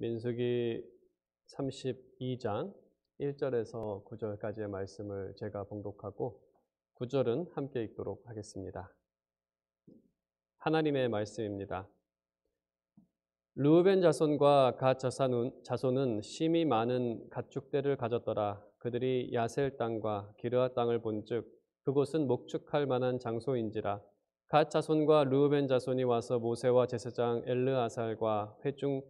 민수기 32장 1절에서 9절까지의 말씀을 제가 봉독하고 9절은 함께 읽도록 하겠습니다. 하나님의 말씀입니다. 르우벤 자손과 갓 자손은 심히 많은 가축대를 가졌더라. 그들이 야셀 땅과 기르아 땅을 본즉 그곳은 목축할 만한 장소인지라. 갓 자손과 르우벤 자손이 와서 모세와 제사장 엘르아살과 회중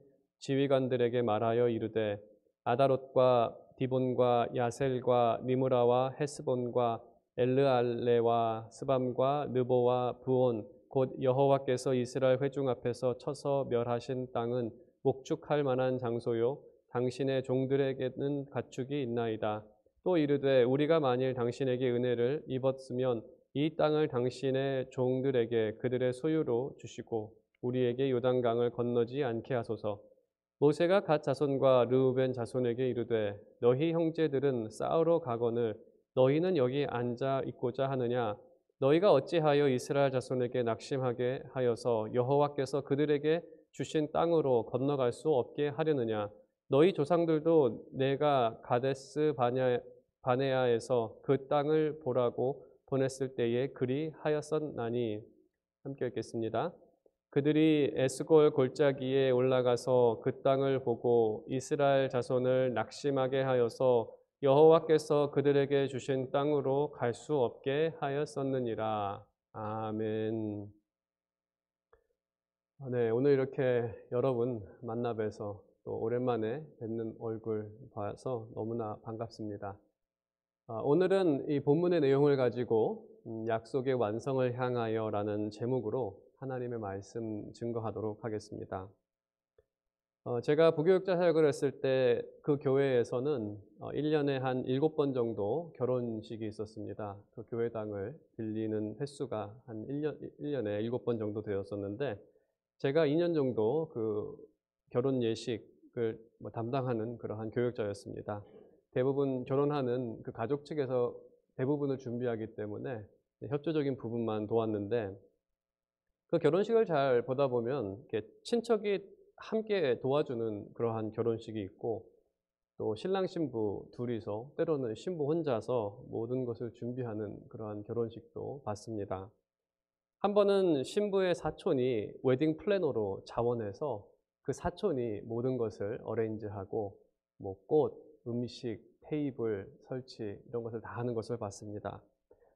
지휘관들에게 말하여 이르되 아다롯과 디본과 야셀과 니므라와 헤스본과 엘르알레와 스밤과 느보와 부온 곧 여호와께서 이스라엘 회중 앞에서 쳐서 멸하신 땅은 목축할 만한 장소요 당신의 종들에게는 가축이 있나이다. 또 이르되 우리가 만일 당신에게 은혜를 입었으면 이 땅을 당신의 종들에게 그들의 소유로 주시고 우리에게 요단강을 건너지 않게 하소서. 모세가 갓 자손과 르우벤 자손에게 이르되 너희 형제들은 싸우러 가거늘 너희는 여기 앉아 있고자 하느냐? 너희가 어찌하여 이스라엘 자손에게 낙심하게 하여서 여호와께서 그들에게 주신 땅으로 건너갈 수 없게 하려느냐? 너희 조상들도 내가 가데스 바네아에서 그 땅을 보라고 보냈을 때에 그리 하였었나니. 함께 읽겠습니다. 그들이 에스골 골짜기에 올라가서 그 땅을 보고 이스라엘 자손을 낙심하게 하여서 여호와께서 그들에게 주신 땅으로 갈 수 없게 하였었느니라. 아멘. 네, 오늘 이렇게 여러분 만나 뵈서 또 오랜만에 뵙는 얼굴 봐서 너무나 반갑습니다. 오늘은 이 본문의 내용을 가지고 약속의 완성을 향하여 라는 제목으로 하나님의 말씀 증거하도록 하겠습니다. 제가 부교육자 사역을 했을 때 그 교회에서는 1년에 한 7번 정도 결혼식이 있었습니다. 그 교회당을 빌리는 횟수가 한 1년에 7번 정도 되었었는데 제가 2년 정도 그 결혼 예식을 담당하는 그러한 교육자였습니다. 대부분 결혼하는 그 가족 측에서 대부분을 준비하기 때문에 협조적인 부분만 도왔는데 그 결혼식을 잘 보다 보면 이렇게 친척이 함께 도와주는 그러한 결혼식이 있고 또 신랑 신부 둘이서 때로는 신부 혼자서 모든 것을 준비하는 그러한 결혼식도 봤습니다. 한 번은 신부의 사촌이 웨딩 플래너로 자원해서 그 사촌이 모든 것을 어레인지하고 꽃, 음식, 테이블 설치 이런 것을 다 하는 것을 봤습니다.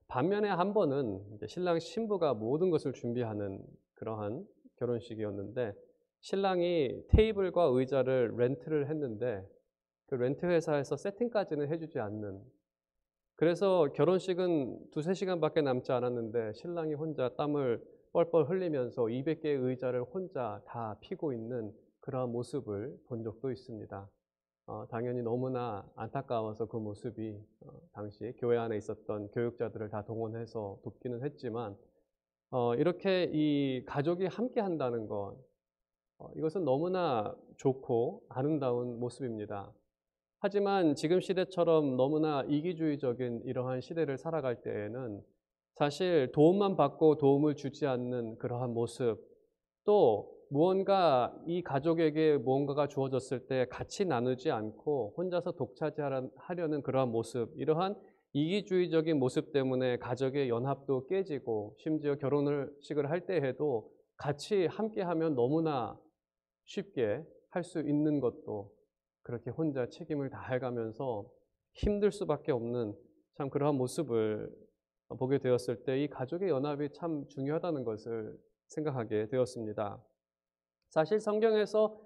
반면에 한 번은 신랑 신부가 모든 것을 준비하는 그러한 결혼식이었는데 신랑이 테이블과 의자를 렌트를 했는데 그 렌트 회사에서 세팅까지는 해주지 않는, 그래서 결혼식은 2-3시간밖에 남지 않았는데 신랑이 혼자 땀을 뻘뻘 흘리면서 200개의 의자를 혼자 다 피고 있는 그러한 모습을 본 적도 있습니다. 당연히 너무나 안타까워서 그 모습이 당시 교회 안에 있었던 교육자들을 다 동원해서 돕기는 했지만 이렇게 이 가족이 함께 한다는 것, 이것은 너무나 좋고 아름다운 모습입니다. 하지만 지금 시대처럼 너무나 이기주의적인 이러한 시대를 살아갈 때에는 사실 도움만 받고 도움을 주지 않는 그러한 모습, 또 무언가 이 가족에게 무언가가 주어졌을 때 같이 나누지 않고 혼자서 독차지하려는 그러한 모습, 이러한 이기주의적인 모습 때문에 가족의 연합도 깨지고 심지어 결혼식을 할 때에도 같이 함께하면 너무나 쉽게 할 수 있는 것도 그렇게 혼자 책임을 다해가면서 힘들 수밖에 없는 참 그러한 모습을 보게 되었을 때 이 가족의 연합이 참 중요하다는 것을 생각하게 되었습니다. 사실 성경에서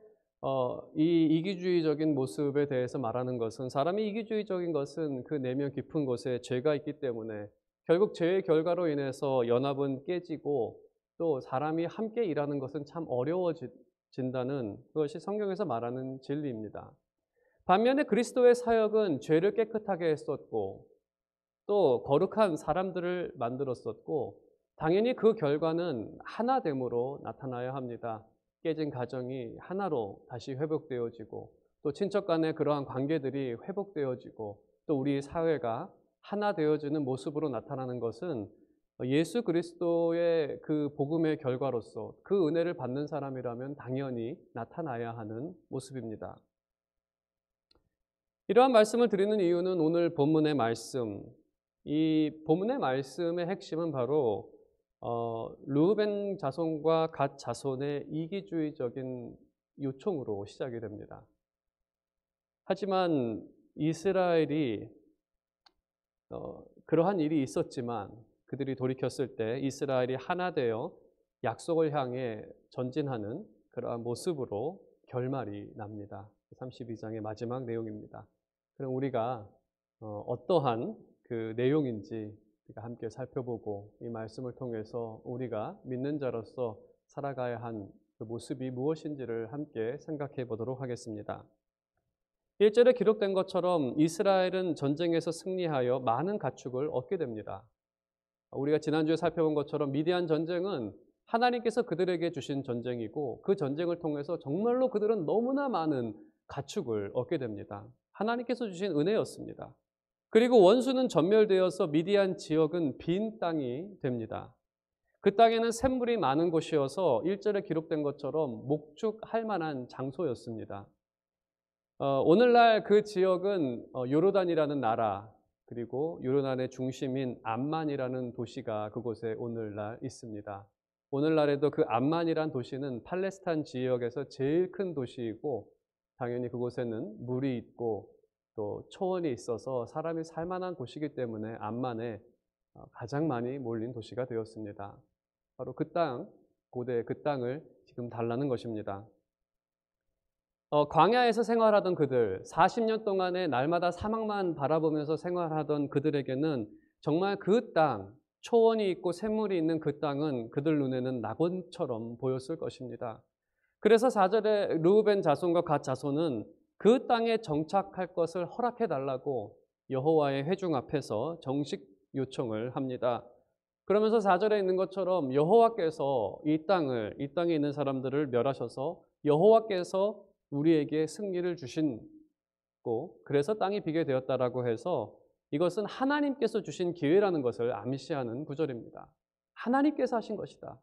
이 이기주의적인 모습에 대해서 말하는 것은 사람이 이기주의적인 것은 그 내면 깊은 곳에 죄가 있기 때문에 결국 죄의 결과로 인해서 연합은 깨지고 또 사람이 함께 일하는 것은 참 어려워진다는 그것이 성경에서 말하는 진리입니다. 반면에 그리스도의 사역은 죄를 깨끗하게 했었고 또 거룩한 사람들을 만들었었고 당연히 그 결과는 하나됨으로 나타나야 합니다. 깨진 가정이 하나로 다시 회복되어지고 또 친척 간의 그러한 관계들이 회복되어지고 또 우리 사회가 하나 되어지는 모습으로 나타나는 것은 예수 그리스도의 그 복음의 결과로서 그 은혜를 받는 사람이라면 당연히 나타나야 하는 모습입니다. 이러한 말씀을 드리는 이유는 오늘 본문의 말씀, 이 본문의 말씀의 핵심은 바로 르우벤 자손과 갓 자손의 이기주의적인 요청으로 시작이 됩니다. 하지만 이스라엘이 그러한 일이 있었지만 그들이 돌이켰을 때 이스라엘이 하나 되어 약속을 향해 전진하는 그러한 모습으로 결말이 납니다. 32장의 마지막 내용입니다. 그럼 우리가 어떠한 그 내용인지 우리가 함께 살펴보고 이 말씀을 통해서 우리가 믿는 자로서 살아가야 한 그 모습이 무엇인지를 함께 생각해 보도록 하겠습니다. 1절에 기록된 것처럼 이스라엘은 전쟁에서 승리하여 많은 가축을 얻게 됩니다. 우리가 지난주에 살펴본 것처럼 미디안 전쟁은 하나님께서 그들에게 주신 전쟁이고 그 전쟁을 통해서 정말로 그들은 너무나 많은 가축을 얻게 됩니다. 하나님께서 주신 은혜였습니다. 그리고 원수는 전멸되어서 미디안 지역은 빈 땅이 됩니다. 그 땅에는 샘물이 많은 곳이어서 1절에 기록된 것처럼 목축할 만한 장소였습니다. 오늘날 그 지역은 요르단이라는 나라 그리고 요르단의 중심인 암만이라는 도시가 그곳에 오늘날 있습니다. 오늘날에도 그 암만이라는 도시는 팔레스타인 지역에서 제일 큰 도시이고 당연히 그곳에는 물이 있고 또 초원이 있어서 사람이 살만한 곳이기 때문에 암만에 가장 많이 몰린 도시가 되었습니다. 바로 그 땅, 고대 그 땅을 지금 달라는 것입니다. 광야에서 생활하던 그들, 40년 동안에 날마다 사막만 바라보면서 생활하던 그들에게는 정말 그 땅, 초원이 있고 샘물이 있는 그 땅은 그들 눈에는 낙원처럼 보였을 것입니다. 그래서 4절에 르우벤 자손과 갓 자손은 그 땅에 정착할 것을 허락해 달라고 여호와의 회중 앞에서 정식 요청을 합니다. 그러면서 4절에 있는 것처럼 여호와께서 이 땅에 있는 사람들을 멸하셔서 여호와께서 우리에게 승리를 주신고 그래서 땅이 비게 되었다라고 해서 이것은 하나님께서 주신 기회라는 것을 암시하는 구절입니다. 하나님께서 하신 것이다.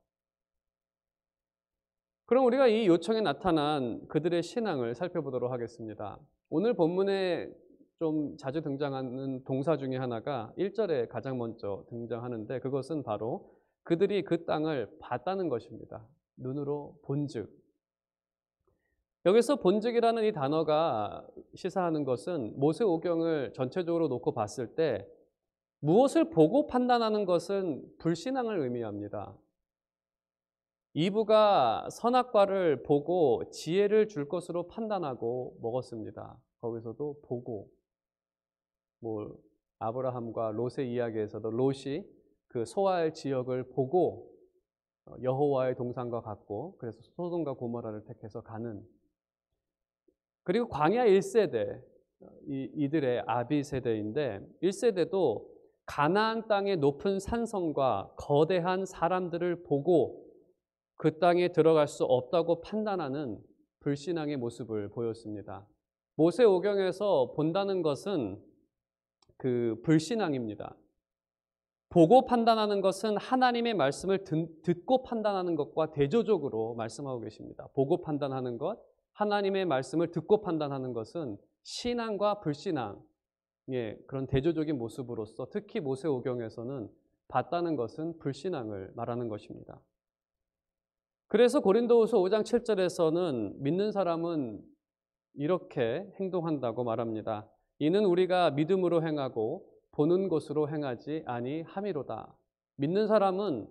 그럼 우리가 이 요청에 나타난 그들의 신앙을 살펴보도록 하겠습니다. 오늘 본문에 좀 자주 등장하는 동사 중에 하나가 1절에 가장 먼저 등장하는데 그것은 바로 그들이 그 땅을 봤다는 것입니다. 눈으로 본즉. 여기서 본즉이라는 이 단어가 시사하는 것은 모세오경을 전체적으로 놓고 봤을 때 무엇을 보고 판단하는 것은 불신앙을 의미합니다. 이브가 선악과를 보고 지혜를 줄 것으로 판단하고 먹었습니다. 거기서도 보고 아브라함과 롯의 이야기에서도 롯이 그 소알 지역을 보고 여호와의 동산과 같고 그래서 소돔과 고모라를 택해서 가는 그리고 광야 1세대 이들의 아비 세대인데 1세대도 가나안 땅의 높은 산성과 거대한 사람들을 보고 그 땅에 들어갈 수 없다고 판단하는 불신앙의 모습을 보였습니다. 모세오경에서 본다는 것은 그 불신앙입니다. 보고 판단하는 것은 하나님의 말씀을 듣고 판단하는 것과 대조적으로 말씀하고 계십니다. 보고 판단하는 것, 하나님의 말씀을 듣고 판단하는 것은 신앙과 불신앙의 그런 대조적인 모습으로서 특히 모세오경에서는 봤다는 것은 불신앙을 말하는 것입니다. 그래서 고린도후서 5장 7절에서는 믿는 사람은 이렇게 행동한다고 말합니다. 이는 우리가 믿음으로 행하고 보는 것으로 행하지 아니함이로다. 믿는 사람은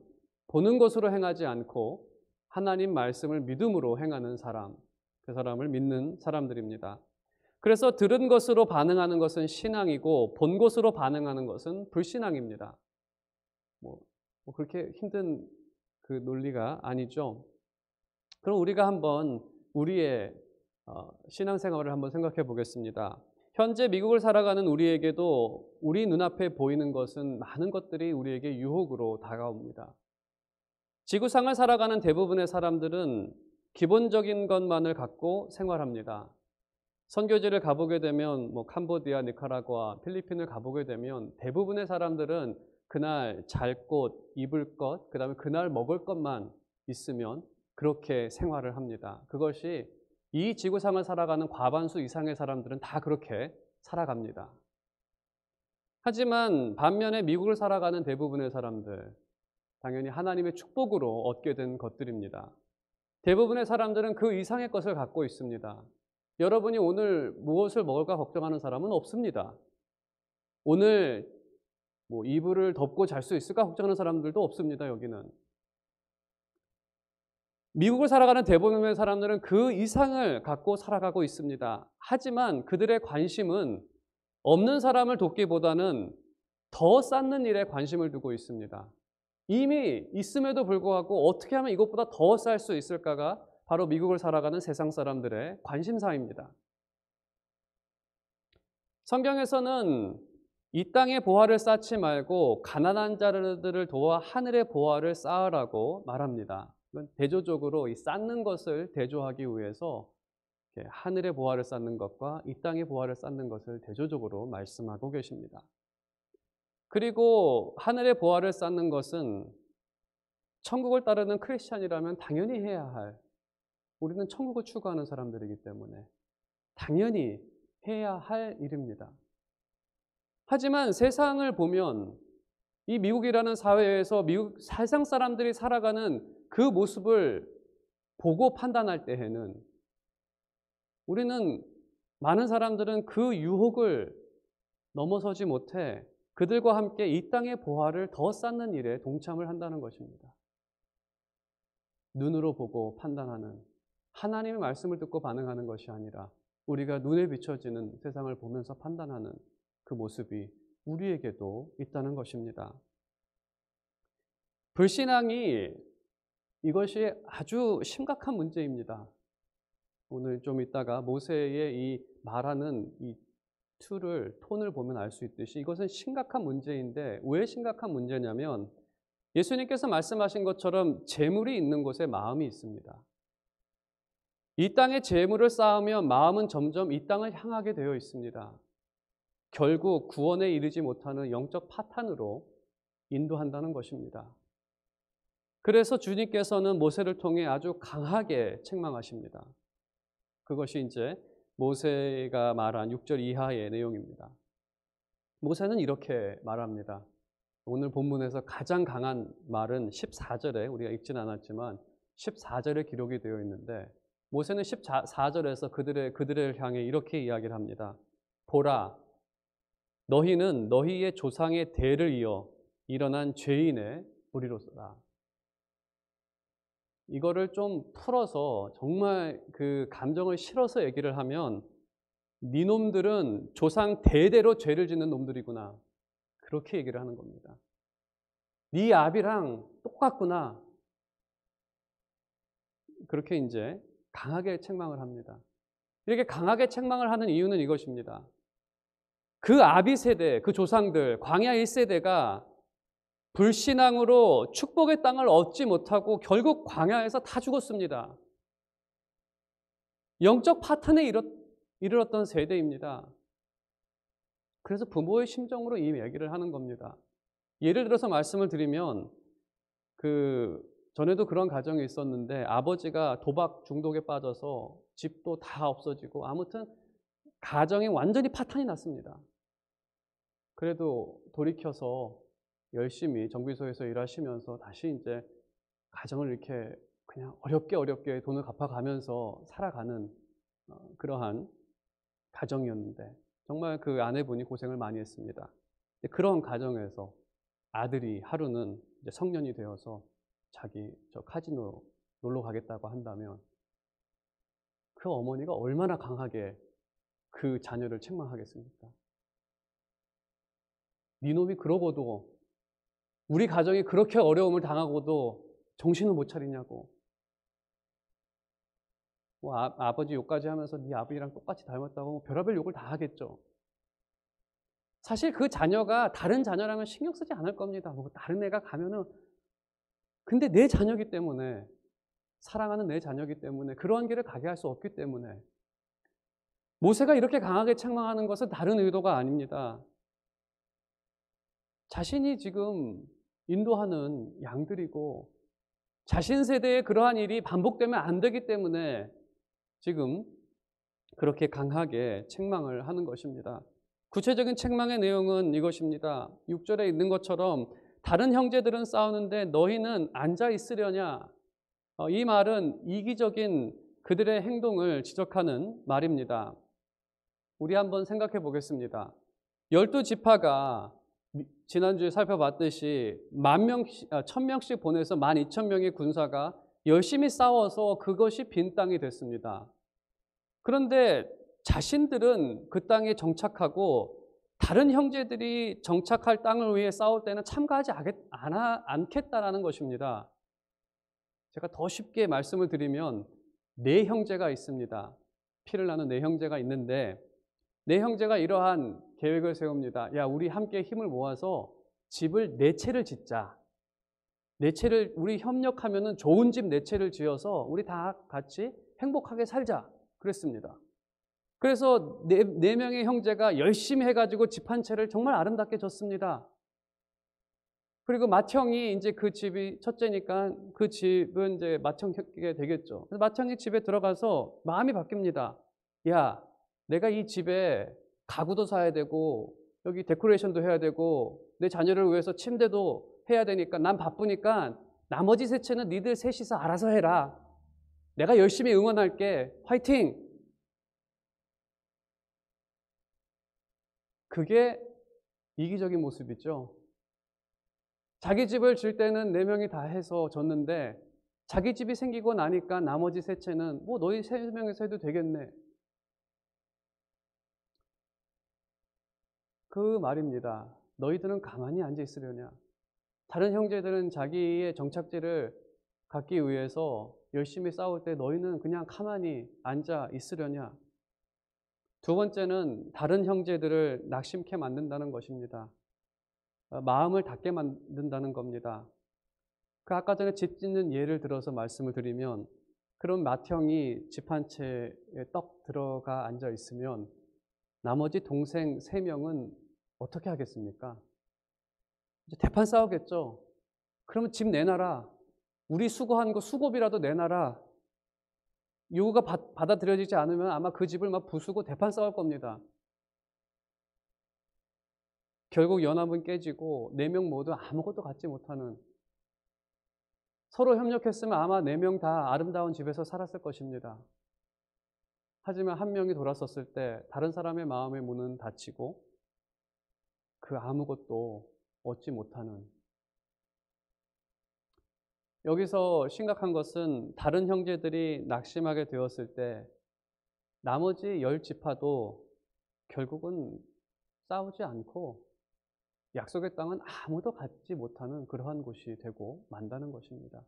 보는 것으로 행하지 않고 하나님 말씀을 믿음으로 행하는 사람, 그 사람을 믿는 사람들입니다. 그래서 들은 것으로 반응하는 것은 신앙이고 본 것으로 반응하는 것은 불신앙입니다. 그렇게 힘든 그 논리가 아니죠. 그럼 우리가 한번 우리의 신앙생활을 한번 생각해 보겠습니다. 현재 미국을 살아가는 우리에게도 우리 눈앞에 보이는 것은 많은 것들이 우리에게 유혹으로 다가옵니다. 지구상을 살아가는 대부분의 사람들은 기본적인 것만을 갖고 생활합니다. 선교지를 가보게 되면 캄보디아, 니카라과, 필리핀을 가보게 되면 대부분의 사람들은 그날 잘 곳, 입을 것, 그다음에 그날 먹을 것만 있으면 그렇게 생활을 합니다. 그것이 이 지구상을 살아가는 과반수 이상의 사람들은 다 그렇게 살아갑니다. 하지만 반면에 미국을 살아가는 대부분의 사람들, 당연히 하나님의 축복으로 얻게 된 것들입니다. 대부분의 사람들은 그 이상의 것을 갖고 있습니다. 여러분이 오늘 무엇을 먹을까 걱정하는 사람은 없습니다. 오늘 이불을 덮고 잘 수 있을까 걱정하는 사람들도 없습니다, 여기는. 미국을 살아가는 대부분의 사람들은 그 이상을 갖고 살아가고 있습니다. 하지만 그들의 관심은 없는 사람을 돕기보다는 더 쌓는 일에 관심을 두고 있습니다. 이미 있음에도 불구하고 어떻게 하면 이것보다 더 쌓을 수 있을까가 바로 미국을 살아가는 세상 사람들의 관심사입니다. 성경에서는 이 땅의 보화를 쌓지 말고 가난한 자들을 도와 하늘의 보화를 쌓으라고 말합니다. 대조적으로 이 쌓는 것을 대조하기 위해서 하늘의 보화를 쌓는 것과 이 땅의 보화를 쌓는 것을 대조적으로 말씀하고 계십니다. 그리고 하늘의 보화를 쌓는 것은 천국을 따르는 크리스찬이라면 당연히 해야 할, 우리는 천국을 추구하는 사람들이기 때문에 당연히 해야 할 일입니다. 하지만 세상을 보면 이 미국이라는 사회에서 미국 세상 사람들이 살아가는 그 모습을 보고 판단할 때에는 우리는 많은 사람들은 그 유혹을 넘어서지 못해 그들과 함께 이 땅의 보화를 더 쌓는 일에 동참을 한다는 것입니다. 눈으로 보고 판단하는, 하나님의 말씀을 듣고 반응하는 것이 아니라 우리가 눈에 비춰지는 세상을 보면서 판단하는 그 모습이 우리에게도 있다는 것입니다. 불신앙이 이것이 아주 심각한 문제입니다. 오늘 좀 이따가 모세의 이 말하는 이 톤을 보면 알 수 있듯이 이것은 심각한 문제인데, 왜 심각한 문제냐면 예수님께서 말씀하신 것처럼 재물이 있는 곳에 마음이 있습니다. 이 땅에 재물을 쌓으면 마음은 점점 이 땅을 향하게 되어 있습니다. 결국 구원에 이르지 못하는 영적 파탄으로 인도한다는 것입니다. 그래서 주님께서는 모세를 통해 아주 강하게 책망하십니다. 그것이 이제 모세가 말한 6절 이하의 내용입니다. 모세는 이렇게 말합니다. 오늘 본문에서 가장 강한 말은 14절에 우리가 읽진 않았지만 14절에 기록이 되어 있는데, 모세는 14절에서 그들을 향해 이렇게 이야기를 합니다. 보라, 너희는 너희의 조상의 대를 이어 일어난 죄인의 무리로서다. 이거를 좀 풀어서 정말 그 감정을 실어서 얘기를 하면, 네 놈들은 조상 대대로 죄를 짓는 놈들이구나, 그렇게 얘기를 하는 겁니다. 네 아비랑 똑같구나, 그렇게 이제 강하게 책망을 합니다. 이렇게 강하게 책망을 하는 이유는 이것입니다. 그 아비 세대, 그 조상들, 광야 1세대가 불신앙으로 축복의 땅을 얻지 못하고 결국 광야에서 다 죽었습니다. 영적 파탄에 이르렀던 세대입니다. 그래서 부모의 심정으로 이 얘기를 하는 겁니다. 예를 들어서 말씀을 드리면, 전에도 그런 가정이 있었는데 아버지가 도박 중독에 빠져서 집도 다 없어지고 아무튼 가정이 완전히 파탄이 났습니다. 그래도 돌이켜서 열심히 정비소에서 일하시면서 다시 이제 가정을 이렇게 그냥 어렵게 돈을 갚아가면서 살아가는 그러한 가정이었는데, 정말 그 아내분이 고생을 많이 했습니다. 그런 가정에서 아들이 하루는 이제 성년이 되어서 자기 카지노 놀러 가겠다고 한다면 그 어머니가 얼마나 강하게 그 자녀를 책망하겠습니까? 네 놈이 그러고도, 우리 가정이 그렇게 어려움을 당하고도 정신을 못 차리냐고. 아버지 욕까지 하면서 네 아버지랑 똑같이 닮았다고 별의별 욕을 다 하겠죠. 사실 그 자녀가 다른 자녀라면 신경 쓰지 않을 겁니다. 다른 애가 가면은, 근데 내 자녀기 때문에, 사랑하는 내 자녀기 때문에 그러한 길을 가게 할 수 없기 때문에 모세가 이렇게 강하게 책망하는 것은 다른 의도가 아닙니다. 자신이 지금 인도하는 양들이고 자신 세대에 그러한 일이 반복되면 안 되기 때문에 지금 그렇게 강하게 책망을 하는 것입니다. 구체적인 책망의 내용은 이것입니다. 6절에 있는 것처럼 다른 형제들은 싸우는데 너희는 앉아 있으려냐? 이 말은 이기적인 그들의 행동을 지적하는 말입니다. 우리 한번 생각해 보겠습니다. 12지파가 지난주에 살펴봤듯이 1000명씩 보내서 12,000명의 군사가 열심히 싸워서 그것이 빈 땅이 됐습니다. 그런데 자신들은 그 땅에 정착하고 다른 형제들이 정착할 땅을 위해 싸울 때는 참가하지 않겠다라는 것입니다. 제가 더 쉽게 말씀을 드리면 네 형제가 있습니다. 피를 나눈 네 형제가 있는데 네 형제가 이러한 계획을 세웁니다. 야, 우리 함께 힘을 모아서 집을 네 채를 짓자. 네 채를 우리 협력하면은 좋은 집 네 채를 지어서 우리 다 같이 행복하게 살자. 그랬습니다. 그래서 네 명의 형제가 열심히 해가지고 집 한 채를 정말 아름답게 졌습니다. 그리고 맏형이 이제 그 집이 첫째니까 그 집은 이제 맏형에게 되겠죠. 그래서 맏형이 집에 들어가서 마음이 바뀝니다. 야, 내가 이 집에 가구도 사야 되고 여기 데코레이션도 해야 되고 내 자녀를 위해서 침대도 해야 되니까 난 바쁘니까 나머지 세 채는 니들 셋이서 알아서 해라. 내가 열심히 응원할게. 화이팅! 그게 이기적인 모습이죠. 자기 집을 질 때는 네 명이 다 해서 졌는데 자기 집이 생기고 나니까 나머지 세 채는 뭐 너희 세 명이서 해도 되겠네. 그 말입니다. 너희들은 가만히 앉아 있으려냐? 다른 형제들은 자기의 정착지를 갖기 위해서 열심히 싸울 때 너희는 그냥 가만히 앉아 있으려냐? 두 번째는 다른 형제들을 낙심케 만든다는 것입니다. 마음을 닫게 만든다는 겁니다. 그 아까 전에 집 짓는 예를 들어서 말씀을 드리면 그런 맏형이 집 한 채에 떡 들어가 앉아 있으면 나머지 동생 3명은 어떻게 하겠습니까? 이제 대판 싸우겠죠. 그러면 집 내놔라. 우리 수고한 거 수고비라도 내놔라. 요구가 받아들여지지 않으면 아마 그 집을 막 부수고 대판 싸울 겁니다. 결국 연합은 깨지고 4명 모두 아무것도 갖지 못하는, 서로 협력했으면 아마 4명 다 아름다운 집에서 살았을 것입니다. 하지만 한 명이 돌아섰을 때 다른 사람의 마음의 문은 닫히고 그 아무것도 얻지 못하는. 여기서 심각한 것은 다른 형제들이 낙심하게 되었을 때 나머지 10지파도 결국은 싸우지 않고 약속의 땅은 아무도 갖지 못하는 그러한 곳이 되고 만다는 것입니다.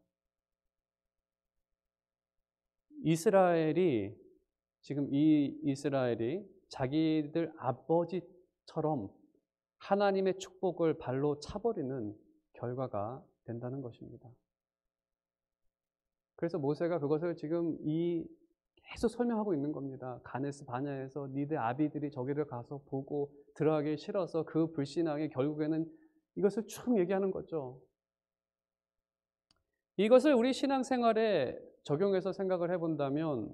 지금 이 이스라엘이 자기들 아버지처럼 하나님의 축복을 발로 차버리는 결과가 된다는 것입니다. 그래서 모세가 그것을 지금 계속 설명하고 있는 겁니다. 가데스 바네아에서 니들 아비들이 저기를 가서 보고 들어가기 싫어서 그 불신앙이 결국에는 이것을 쭉 얘기하는 거죠. 이것을 우리 신앙생활에 적용해서 생각을 해본다면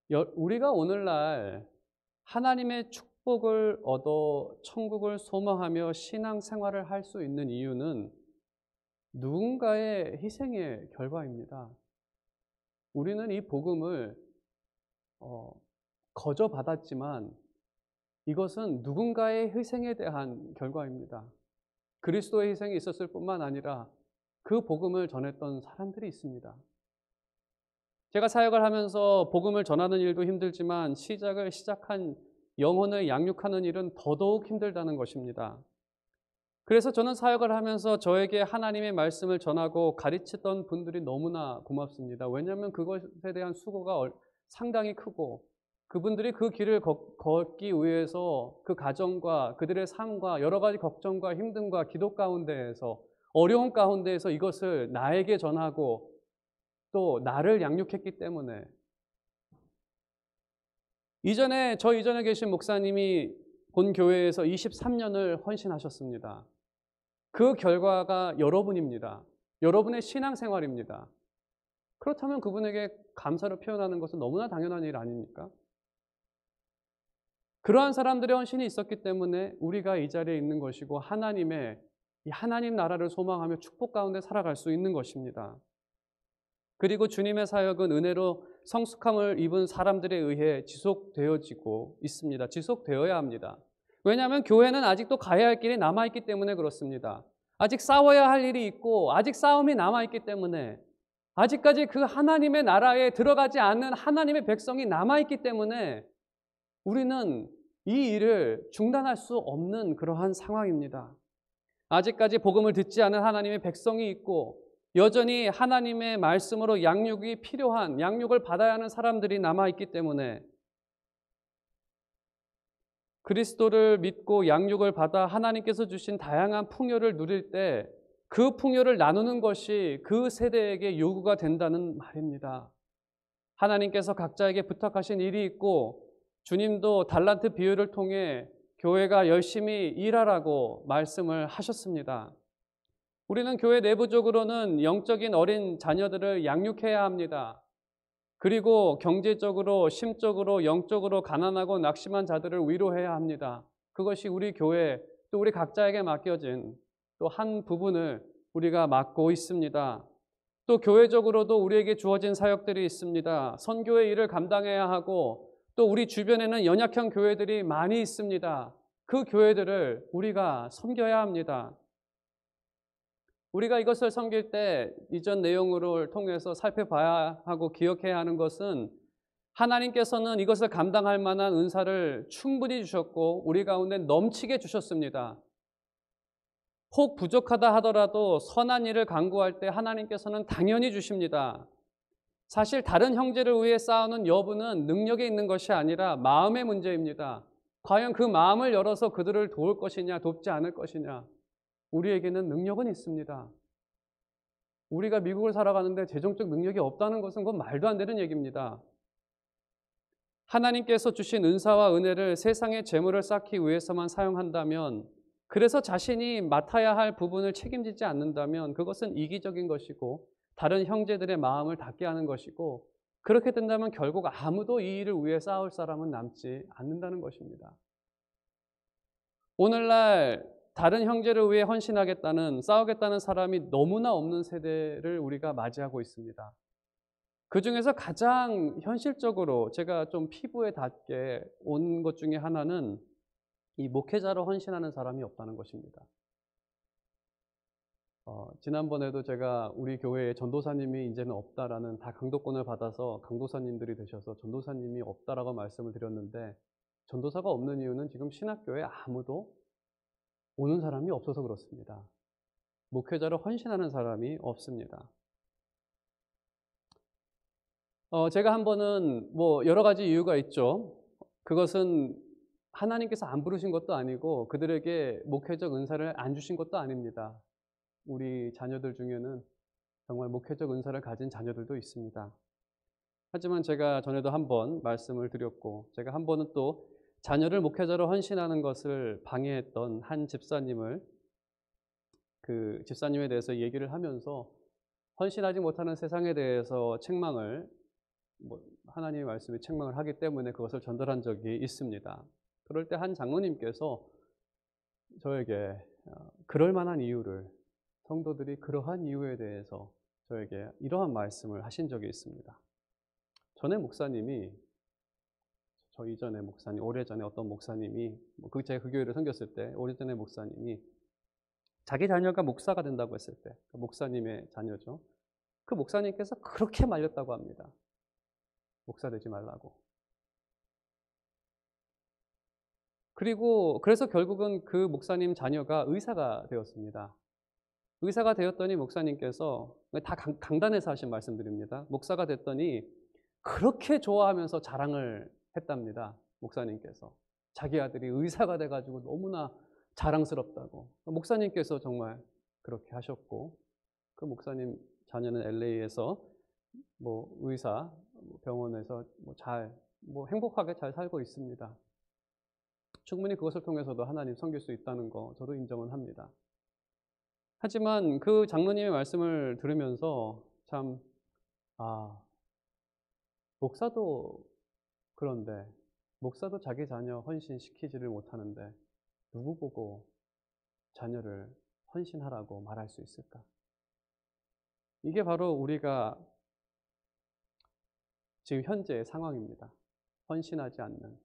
우리가 오늘날 하나님의 축복을 얻어 천국을 소망하며 신앙생활을 할 수 있는 이유는 누군가의 희생의 결과입니다. 우리는 이 복음을 거저받았지만 이것은 누군가의 희생에 대한 결과입니다. 그리스도의 희생이 있었을 뿐만 아니라 그 복음을 전했던 사람들이 있습니다. 제가 사역을 하면서 복음을 전하는 일도 힘들지만 시작한 영혼을 양육하는 일은 더더욱 힘들다는 것입니다. 그래서 저는 사역을 하면서 저에게 하나님의 말씀을 전하고 가르치던 분들이 너무나 고맙습니다. 왜냐하면 그것에 대한 수고가 상당히 크고 그분들이 그 길을 걷기 위해서 그 가정과 그들의 삶과 여러 가지 걱정과 힘듦과 기도 가운데에서 어려운 가운데에서 이것을 나에게 전하고 또 나를 양육했기 때문에 저 이전에 계신 목사님이 본 교회에서 23년을 헌신하셨습니다. 그 결과가 여러분입니다. 여러분의 신앙생활입니다. 그렇다면 그분에게 감사를 표현하는 것은 너무나 당연한 일 아닙니까? 그러한 사람들의 헌신이 있었기 때문에 우리가 이 자리에 있는 것이고 이 하나님 나라를 소망하며 축복 가운데 살아갈 수 있는 것입니다. 그리고 주님의 사역은 은혜로 성숙함을 입은 사람들에 의해 지속되어지고 있습니다. 지속되어야 합니다. 왜냐하면 교회는 아직도 가야 할 길이 남아있기 때문에 그렇습니다. 아직 싸워야 할 일이 있고 아직 싸움이 남아있기 때문에 아직까지 그 하나님의 나라에 들어가지 않는 하나님의 백성이 남아있기 때문에 우리는 이 일을 중단할 수 없는 그러한 상황입니다. 아직까지 복음을 듣지 않은 하나님의 백성이 있고 여전히 하나님의 말씀으로 양육이 필요한, 양육을 받아야 하는 사람들이 남아있기 때문에 그리스도를 믿고 양육을 받아 하나님께서 주신 다양한 풍요를 누릴 때 그 풍요를 나누는 것이 그 세대에게 요구가 된다는 말입니다. 하나님께서 각자에게 부탁하신 일이 있고 주님도 달란트 비유를 통해 교회가 열심히 일하라고 말씀을 하셨습니다. 우리는 교회 내부적으로는 영적인 어린 자녀들을 양육해야 합니다. 그리고 경제적으로, 심적으로, 영적으로 가난하고 낙심한 자들을 위로해야 합니다. 그것이 우리 교회 또 우리 각자에게 맡겨진 또 한 부분을 우리가 맡고 있습니다. 또 교회적으로도 우리에게 주어진 사역들이 있습니다. 선교의 일을 감당해야 하고 또 우리 주변에는 연약한 교회들이 많이 있습니다. 그 교회들을 우리가 섬겨야 합니다. 우리가 이것을 섬길 때 이전 내용을 통해서 살펴봐야 하고 기억해야 하는 것은 하나님께서는 이것을 감당할 만한 은사를 충분히 주셨고 우리 가운데 넘치게 주셨습니다. 혹 부족하다 하더라도 선한 일을 강구할 때 하나님께서는 당연히 주십니다. 사실 다른 형제를 위해 싸우는 여부는 능력에 있는 것이 아니라 마음의 문제입니다. 과연 그 마음을 열어서 그들을 도울 것이냐 돕지 않을 것이냐. 우리에게는 능력은 있습니다. 우리가 미국을 살아가는데 재정적 능력이 없다는 것은 그건 말도 안 되는 얘기입니다. 하나님께서 주신 은사와 은혜를 세상의 재물을 쌓기 위해서만 사용한다면 그래서 자신이 맡아야 할 부분을 책임지지 않는다면 그것은 이기적인 것이고 다른 형제들의 마음을 닫게 하는 것이고 그렇게 된다면 결국 아무도 이 일을 위해 싸울 사람은 남지 않는다는 것입니다. 오늘날 다른 형제를 위해 헌신하겠다는 싸우겠다는 사람이 너무나 없는 세대를 우리가 맞이하고 있습니다. 그 중에서 가장 현실적으로 제가 좀 피부에 닿게 온 것 중에 하나는 이 목회자로 헌신하는 사람이 없다는 것입니다. 지난번에도 제가 우리 교회에 전도사님이 이제는 없다라는 다 강도권을 받아서 강도사님들이 되셔서 전도사님이 없다라고 말씀을 드렸는데 전도사가 없는 이유는 지금 신학교에 아무도 오는 사람이 없어서 그렇습니다. 목회자로 헌신하는 사람이 없습니다. 제가 한 번은 여러 가지 이유가 있죠. 그것은 하나님께서 안 부르신 것도 아니고 그들에게 목회적 은사를 안 주신 것도 아닙니다. 우리 자녀들 중에는 정말 목회적 은사를 가진 자녀들도 있습니다. 하지만 제가 전에도 한 번 말씀을 드렸고 제가 한 번은 또 자녀를 목회자로 헌신하는 것을 방해했던 한 집사님을 그 집사님에 대해서 얘기를 하면서 헌신하지 못하는 세상에 대해서 책망을 하나님의 말씀에 책망을 하기 때문에 그것을 전달한 적이 있습니다. 그럴 때 한 장로님께서 저에게 그럴 만한 이유를 성도들이 그러한 이유에 대해서 저에게 이러한 말씀을 하신 적이 있습니다. 전에 목사님이 저 이전에 목사님, 오래전에 어떤 목사님이 제가 그 교회를 섬겼을 때 오래전에 목사님이 자기 자녀가 목사가 된다고 했을 때 목사님의 자녀죠. 그 목사님께서 그렇게 말렸다고 합니다. 목사 되지 말라고. 그래서 결국은 그 목사님 자녀가 의사가 되었습니다. 의사가 되었더니 목사님께서 다 강단에서 하신 말씀드립니다. 목사가 됐더니 그렇게 좋아하면서 자랑을 했답니다. 목사님께서. 자기 아들이 의사가 돼가지고 너무나 자랑스럽다고. 목사님께서 정말 그렇게 하셨고 그 목사님 자녀는 LA에서 의사 병원에서 행복하게 잘 살고 있습니다. 충분히 그것을 통해서도 하나님 섬길 수 있다는 거 저도 인정은 합니다. 하지만 그 장로님의 말씀을 들으면서 참, 아, 목사도 그런데, 목사도 자기 자녀 헌신시키지를 못하는데 누구 보고 자녀를 헌신하라고 말할 수 있을까? 이게 바로 우리가 지금 현재의 상황입니다. 헌신하지 않는.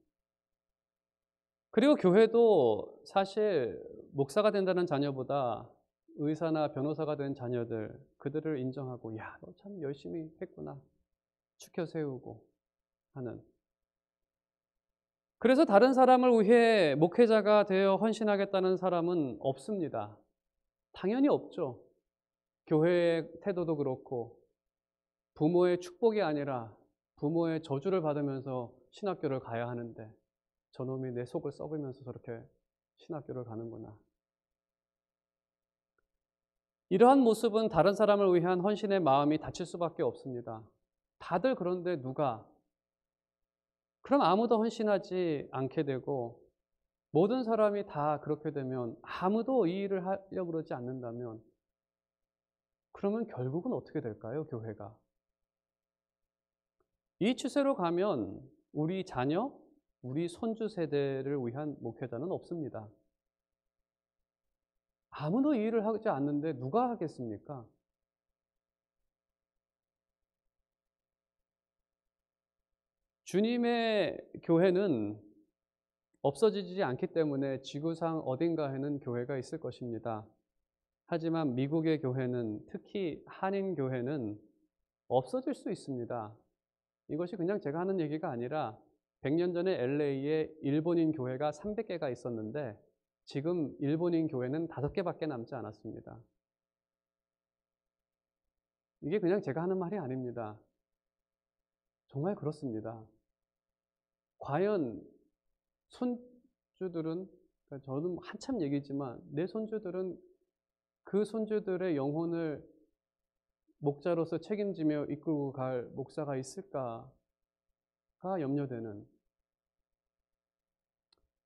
그리고 교회도 사실 목사가 된다는 자녀보다 의사나 변호사가 된 자녀들, 그들을 인정하고, 야, 너 참 열심히 했구나, 추켜 세우고 하는. 그래서 다른 사람을 위해 목회자가 되어 헌신하겠다는 사람은 없습니다. 당연히 없죠. 교회의 태도도 그렇고, 부모의 축복이 아니라 부모의 저주를 받으면서 신학교를 가야 하는데 저놈이 내 속을 썩으면서 저렇게 신학교를 가는구나. 이러한 모습은 다른 사람을 위한 헌신의 마음이 닫힐 수밖에 없습니다. 다들 그런데 누가? 그럼 아무도 헌신하지 않게 되고, 모든 사람이 다 그렇게 되면, 아무도 이 일을 하려고 그러지 않는다면, 그러면 결국은 어떻게 될까요, 교회가? 이 추세로 가면 우리 자녀, 우리 손주 세대를 위한 목회자는 없습니다. 아무도 이 일을 하지 않는데 누가 하겠습니까? 주님의 교회는 없어지지 않기 때문에 지구상 어딘가에는 교회가 있을 것입니다. 하지만 미국의 교회는, 특히 한인 교회는 없어질 수 있습니다. 이것이 그냥 제가 하는 얘기가 아니라 100년 전에 LA에 일본인 교회가 300개가 있었는데 지금 일본인 교회는 5개밖에 남지 않았습니다. 이게 그냥 제가 하는 말이 아닙니다. 정말 그렇습니다. 과연 손주들은, 저는 한참 얘기지만 내 손주들은 그 손주들의 영혼을 목자로서 책임지며 이끌고 갈 목사가 있을까가 염려되는.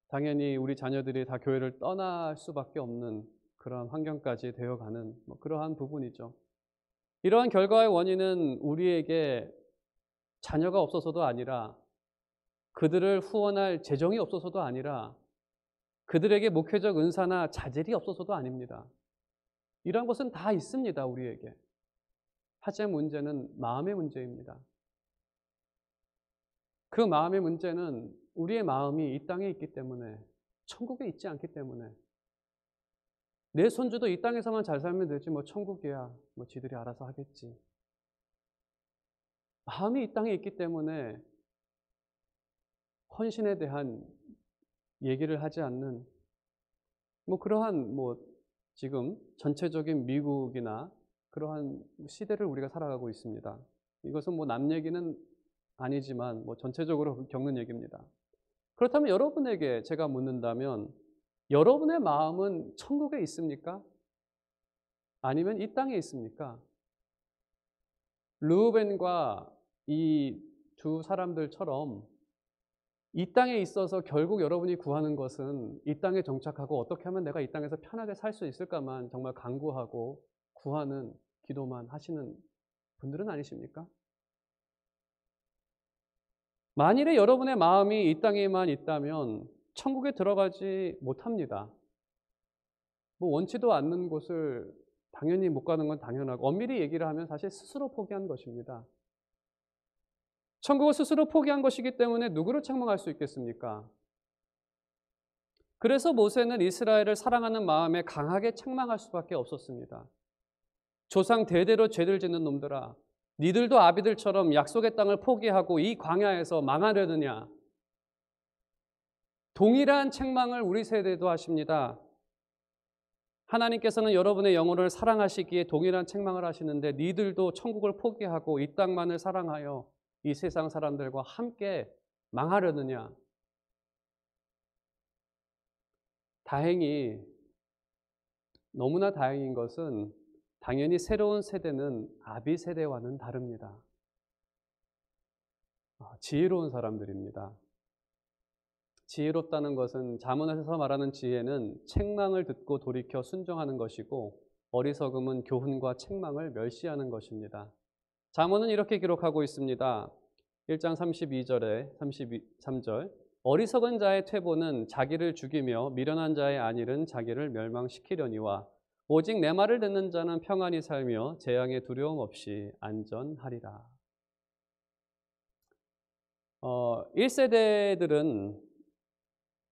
당연히 우리 자녀들이 다 교회를 떠날 수밖에 없는 그러한 환경까지 되어가는 그러한 부분이죠. 이러한 결과의 원인은 우리에게 자녀가 없어서도 아니라, 그들을 후원할 재정이 없어서도 아니라, 그들에게 목회적 은사나 자질이 없어서도 아닙니다. 이러한 것은 다 있습니다, 우리에게. 하지만 문제는 마음의 문제입니다. 그 마음의 문제는 우리의 마음이 이 땅에 있기 때문에, 천국에 있지 않기 때문에, 내 손주도 이 땅에서만 잘 살면 되지 뭐 천국이야 뭐 지들이 알아서 하겠지. 마음이 이 땅에 있기 때문에 헌신에 대한 얘기를 하지 않는, 그러한 지금 전체적인 미국이나 그러한 시대를 우리가 살아가고 있습니다. 이것은 남 얘기는 아니지만 전체적으로 겪는 얘기입니다. 그렇다면 여러분에게 제가 묻는다면, 여러분의 마음은 천국에 있습니까? 아니면 이 땅에 있습니까? 르우벤과 이 두 사람들처럼 이 땅에 있어서 결국 여러분이 구하는 것은 이 땅에 정착하고 어떻게 하면 내가 이 땅에서 편하게 살 수 있을까만 정말 간구하고 구하는 기도만 하시는 분들은 아니십니까? 만일에 여러분의 마음이 이 땅에만 있다면 천국에 들어가지 못합니다. 원치도 않는 곳을 당연히 못 가는 건 당연하고, 엄밀히 얘기를 하면 사실 스스로 포기한 것입니다. 천국을 스스로 포기한 것이기 때문에 누구를 책망할 수 있겠습니까? 그래서 모세는 이스라엘을 사랑하는 마음에 강하게 책망할 수밖에 없었습니다. 조상 대대로 죄를 짓는 놈들아, 니들도 아비들처럼 약속의 땅을 포기하고 이 광야에서 망하려느냐. 동일한 책망을 우리 세대도 하십니다. 하나님께서는 여러분의 영혼을 사랑하시기에 동일한 책망을 하시는데, 니들도 천국을 포기하고 이 땅만을 사랑하여 이 세상 사람들과 함께 망하려느냐. 다행히, 너무나 다행인 것은 당연히 새로운 세대는 아비 세대와는 다릅니다. 지혜로운 사람들입니다. 지혜롭다는 것은, 잠언에서 말하는 지혜는 책망을 듣고 돌이켜 순종하는 것이고, 어리석음은 교훈과 책망을 멸시하는 것입니다. 잠언은 이렇게 기록하고 있습니다. 1장 32절에 33절 어리석은 자의 퇴보는 자기를 죽이며 미련한 자의 안일은 자기를 멸망시키려니와 오직 내 말을 듣는 자는 평안히 살며 재앙의 두려움 없이 안전하리라. 1세대들은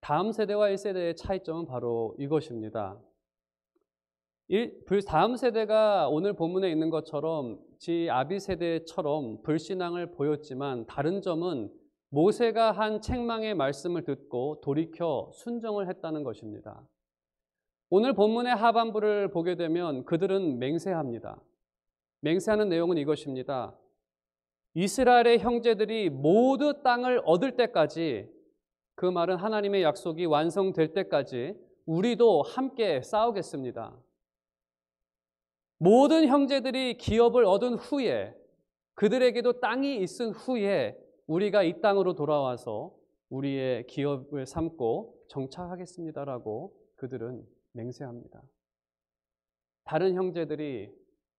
다음 세대와 1세대의 차이점은 바로 이것입니다. 다음 세대가 오늘 본문에 있는 것처럼 지 아비 세대처럼 불신앙을 보였지만 다른 점은 모세가 한 책망의 말씀을 듣고 돌이켜 순종을 했다는 것입니다. 오늘 본문의 하반부를 보게 되면 그들은 맹세합니다. 맹세하는 내용은 이것입니다. 이스라엘의 형제들이 모두 땅을 얻을 때까지, 그 말은 하나님의 약속이 완성될 때까지 우리도 함께 싸우겠습니다. 모든 형제들이 기업을 얻은 후에, 그들에게도 땅이 있은 후에 우리가 이 땅으로 돌아와서 우리의 기업을 삼고 정착하겠습니다라고 그들은 맹세합니다. 다른 형제들이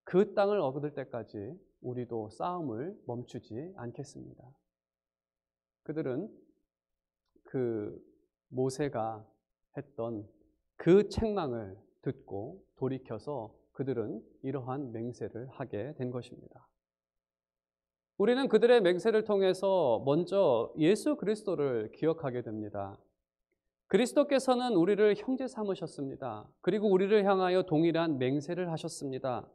그 땅을 얻을 때까지 우리도 싸움을 멈추지 않겠습니다. 그들은 그 모세가 했던 그 책망을 듣고 돌이켜서 그들은 이러한 맹세를 하게 된 것입니다. 우리는 그들의 맹세를 통해서 먼저 예수 그리스도를 기억하게 됩니다. 그리스도께서는 우리를 형제 삼으셨습니다. 그리고 우리를 향하여 동일한 맹세를 하셨습니다.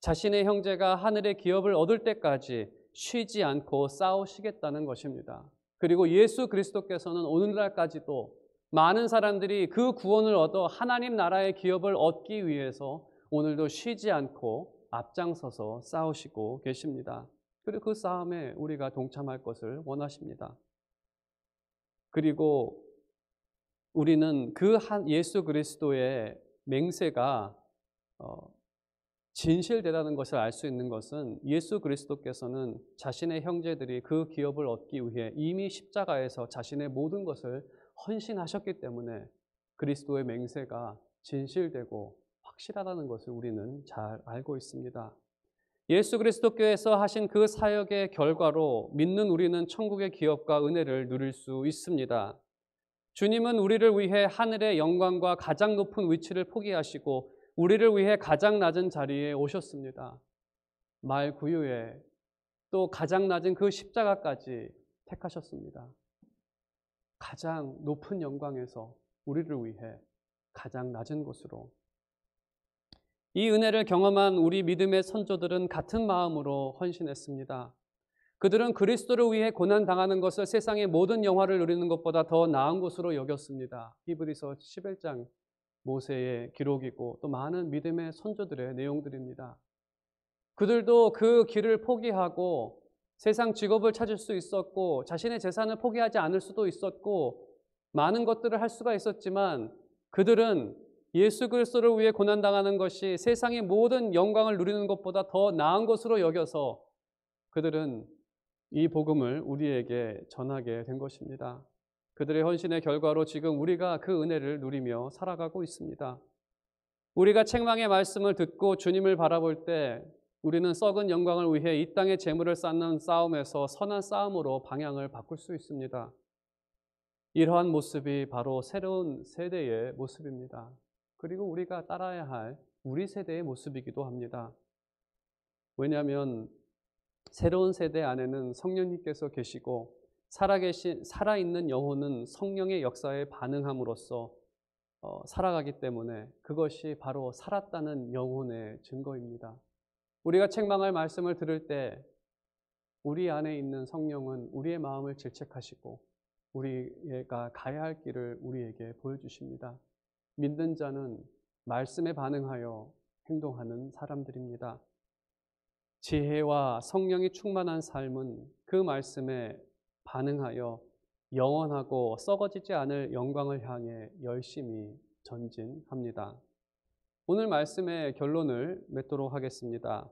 자신의 형제가 하늘의 기업을 얻을 때까지 쉬지 않고 싸우시겠다는 것입니다. 그리고 예수 그리스도께서는 오늘날까지도 많은 사람들이 그 구원을 얻어 하나님 나라의 기업을 얻기 위해서 오늘도 쉬지 않고 앞장서서 싸우시고 계십니다. 그리고 그 싸움에 우리가 동참할 것을 원하십니다. 그리고 우리는 그 예수 그리스도의 맹세가 진실되다는 것을 알 수 있는 것은 예수 그리스도께서는 자신의 형제들이 그 기업을 얻기 위해 이미 십자가에서 자신의 모든 것을 헌신하셨기 때문에 그리스도의 맹세가 진실되고 확실하다는 것을 우리는 잘 알고 있습니다. 예수 그리스도께서 하신 그 사역의 결과로 믿는 우리는 천국의 기업과 은혜를 누릴 수 있습니다. 주님은 우리를 위해 하늘의 영광과 가장 높은 위치를 포기하시고 우리를 위해 가장 낮은 자리에 오셨습니다. 말 구유에 또 가장 낮은 그 십자가까지 택하셨습니다. 가장 높은 영광에서 우리를 위해 가장 낮은 곳으로. 이 은혜를 경험한 우리 믿음의 선조들은 같은 마음으로 헌신했습니다. 그들은 그리스도를 위해 고난당하는 것을 세상의 모든 영화를 누리는 것보다 더 나은 것으로 여겼습니다. 히브리서 11장 모세의 기록이고 또 많은 믿음의 선조들의 내용들입니다. 그들도 그 길을 포기하고 세상 직업을 찾을 수 있었고 자신의 재산을 포기하지 않을 수도 있었고 많은 것들을 할 수가 있었지만 그들은 예수 그리스도를 위해 고난당하는 것이 세상의 모든 영광을 누리는 것보다 더 나은 것으로 여겨서 그들은 이 복음을 우리에게 전하게 된 것입니다. 그들의 헌신의 결과로 지금 우리가 그 은혜를 누리며 살아가고 있습니다. 우리가 책망의 말씀을 듣고 주님을 바라볼 때 우리는 썩은 영광을 위해 이 땅의 재물을 쌓는 싸움에서 선한 싸움으로 방향을 바꿀 수 있습니다. 이러한 모습이 바로 새로운 세대의 모습입니다. 그리고 우리가 따라야 할 우리 세대의 모습이기도 합니다. 왜냐하면 새로운 세대 안에는 성령님께서 계시고 살아있는 영혼은 성령의 역사에 반응함으로써 살아가기 때문에 그것이 바로 살았다는 영혼의 증거입니다. 우리가 책망할 말씀을 들을 때 우리 안에 있는 성령은 우리의 마음을 질책하시고 우리가 가야 할 길을 우리에게 보여주십니다. 믿는 자는 말씀에 반응하여 행동하는 사람들입니다. 지혜와 성령이 충만한 삶은 그 말씀에 반응하여 영원하고 썩어지지 않을 영광을 향해 열심히 전진합니다. 오늘 말씀의 결론을 맺도록 하겠습니다.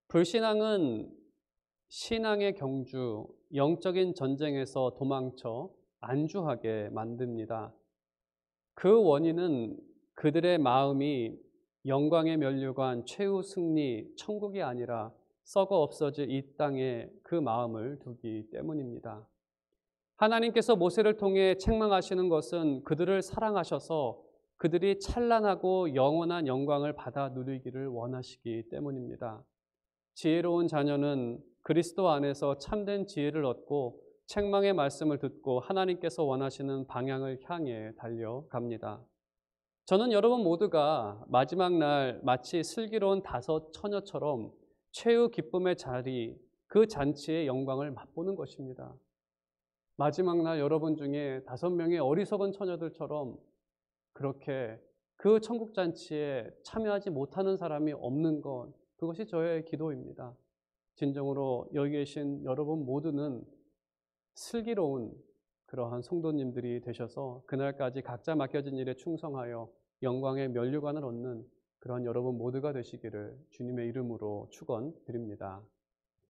불신앙은 신앙의 경주, 영적인 전쟁에서 도망쳐 안주하게 만듭니다. 그 원인은 그들의 마음이 영광의 면류관, 최후 승리, 천국이 아니라 썩어 없어질 이 땅에 그 마음을 두기 때문입니다. 하나님께서 모세를 통해 책망하시는 것은 그들을 사랑하셔서 그들이 찬란하고 영원한 영광을 받아 누리기를 원하시기 때문입니다. 지혜로운 자녀는 그리스도 안에서 참된 지혜를 얻고 책망의 말씀을 듣고 하나님께서 원하시는 방향을 향해 달려갑니다. 저는 여러분 모두가 마지막 날 마치 슬기로운 다섯 처녀처럼 최후 기쁨의 자리, 그 잔치의 영광을 맛보는 것입니다. 마지막 날 여러분 중에 5명의 어리석은 처녀들처럼 그렇게 그 천국 잔치에 참여하지 못하는 사람이 없는 것, 그것이 저의 기도입니다. 진정으로 여기 계신 여러분 모두는 슬기로운 그러한 성도님들이 되셔서 그날까지 각자 맡겨진 일에 충성하여 영광의 면류관을 얻는 그런 여러분 모두가 되시기를 주님의 이름으로 축원드립니다.